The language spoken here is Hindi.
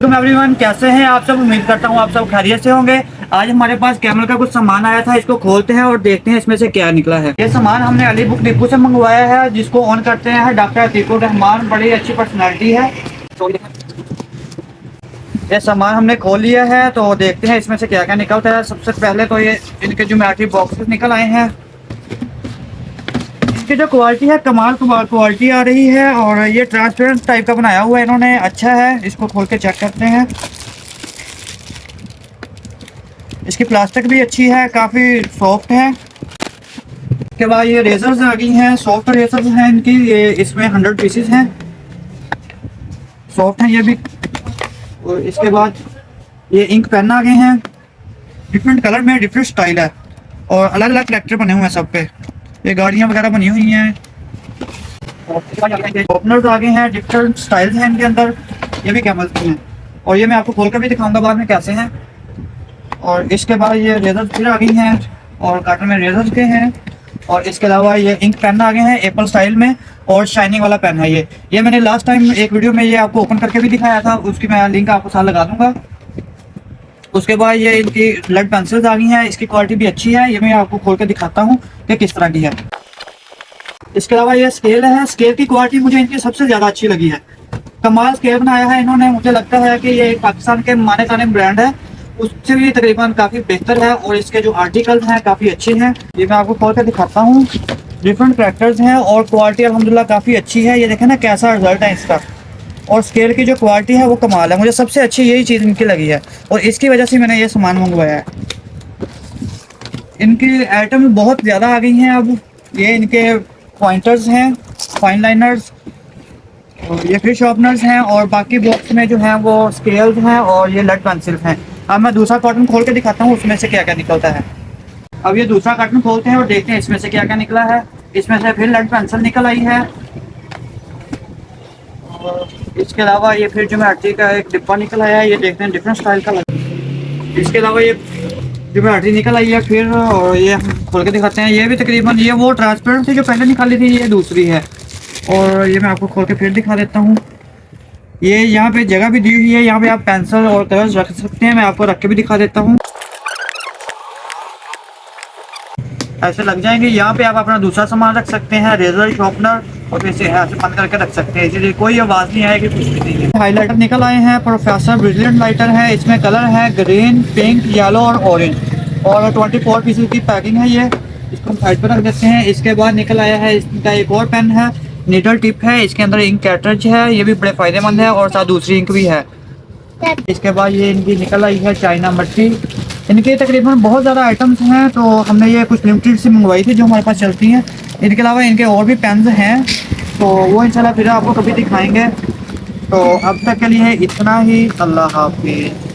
तुम एवरीवन कैसे हैं आप सब। उम्मीद करता हूँ आप सब खैरियत से होंगे। आज हमारे पास कैमल का कुछ सामान आया था, इसको खोलते हैं और देखते हैं इसमें से क्या निकला है। ये सामान हमने अली बुक डिपो से मंगवाया है, जिसको ऑन करते हैं डॉक्टर अतीकुर रहमान, बड़ी अच्छी पर्सनैलिटी है। तो ये सामान हमने खोल लिया है, तो देखते हैं इसमें से क्या क्या निकलता है। सबसे पहले तो ये इनके ज्योमेट्री बॉक्सेस निकल आए हैं। इसकी जो क्वालिटी है कमाल क्वालिटी आ रही है, और ये ट्रांसपेरेंट टाइप का बनाया हुआ है इन्होंने, अच्छा है। इसको खोल के चेक करते हैं। इसकी प्लास्टिक भी अच्छी है, काफ़ी सॉफ्ट है। इसके बाद ये रेजर्स आ गई हैं, सॉफ्ट रेजर्स हैं इनकी। ये इसमें 100 पीसेस हैं, सॉफ्ट हैं ये भी। और इसके बाद ये इंक पेन आ गए हैं, डिफरेंट कलर में, डिफरेंट स्टाइल है, और अलग अलग कैरेक्टर बने हुए हैं सब पे। ये गाड़ियाँ वगैरह बनी हुई हैं। ओपनर्स आ गए हैं, डिफरेंट स्टाइल्स हैं इनके अंदर। ये भी कैमल के हैं, और ये मैं आपको खोल कर भी दिखाऊंगा बाद में कैसे हैं। और इसके बाद ये रेजर्स फिर आ गई हैं, और कार्टन में रेजर्स के हैं। और इसके अलावा ये इंक पेन आ गए हैं एप्पल स्टाइल में, और शाइनिंग वाला पेन है ये मैंने लास्ट टाइम एक वीडियो में ये आपको ओपन करके भी दिखाया था, उसकी मैं लिंक आपको साथ लगा दूंगा। उसके बाद ये इनकी लेड पेंसिल्स आ गई हैं, इसकी क्वालिटी भी अच्छी है। ये मैं आपको खोल के दिखाता हूँ कि किस तरह की है। इसके अलावा ये स्केल है, स्केल की क्वालिटी मुझे इनकी सबसे ज़्यादा अच्छी लगी है। कमाल स्केल बनाया है इन्होंने। मुझे लगता है कि ये पाकिस्तान के माने जाने ब्रांड है, उससे भी तकरीबन काफ़ी बेहतर है। और इसके जो आर्टिकल्स हैं काफ़ी अच्छे हैं। ये मैं आपको खोल कर दिखाता हूँ। डिफरेंट कैरेक्टर्स हैं, और क्वालिटी अल्हम्दुलिल्लाह काफ़ी अच्छी है। ये देखें ना कैसा रिजल्ट है इसका, और स्केल की जो क्वालिटी है वो कमाल है। मुझे सबसे अच्छी यही चीज़ इनकी लगी है, और इसकी वजह से मैंने ये सामान मंगवाया है। इनकी आइटम बहुत ज़्यादा आ गई हैं अब। ये इनके पॉइंटर्स हैं, फाइन लाइनर्स, और ये फिर शार्पनर्स हैं, और बाकी बॉक्स में जो हैं वो स्केल्स हैं, और ये लेड पेंसिल्स हैं। अब मैं दूसरा कार्टन खोल के दिखाता हूँ उसमें से क्या क्या निकलता है। अब ये दूसरा कार्टन खोलते हैं और देखते हैं इसमें से क्या क्या निकला है। इसमें से फिर लेड पेंसिल निकल आई है, और इसके अलावा ये फिर ज्योमेट्री का एक डिब्बा निकल आया है। ये देखते हैं डिफरेंट स्टाइल का लगा। इसके अलावा ये ज्योमेट्री निकल आई है फिर, और ये हम खोल के दिखाते हैं। ये भी तकरीबन ये वो ट्रांसपेरेंट थी जो पहले निकाली थी, ये दूसरी है। और ये मैं आपको खोल के फिर दिखा देता हूँ। ये यहाँ पे जगह भी दी हुई है, यहाँ पे आप पेंसिल और कलर्स रख सकते हैं। मैं आपको रख के भी दिखा देता हूँ। ऐसे लग जाएंगे। यहाँ पे आप अपना दूसरा सामान रख सकते हैं, रेजर, शार्पनर, और इसे ऐसे बंद करके रख सकते हैं, इसलिए कोई आवाज़ नहीं आएगी, कुछ भी नहीं है। हाइलाइटर निकल आए हैं, प्रोफेसर ब्रिलियंट लाइटर है। इसमें कलर है ग्रीन, पिंक, येलो और ऑरेंज, और 24 पीसेस की पैकिंग है ये। इसको हम साइड पर रख देते हैं। इसके बाद निकल आया है इसका एक और पेन है, नीडल टिप है। इसके अंदर इंक कैटरेज है, ये भी बड़े फ़ायदेमंद है, और साथ दूसरी इंक भी है। इसके बाद ये इनकी निकल आई है चाइना मट्टी। इनके तकरीबन बहुत ज़्यादा आइटम्स हैं, तो हमने ये कुछ लिमिटेड से मंगवाई थी जो हमारे पास चलती हैं। इनके अलावा इनके और भी पेन्स हैं, तो वो इंशाल्लाह फिर आपको कभी दिखाएंगे। तो अब तक के लिए इतना ही। अल्लाह हाफिज़।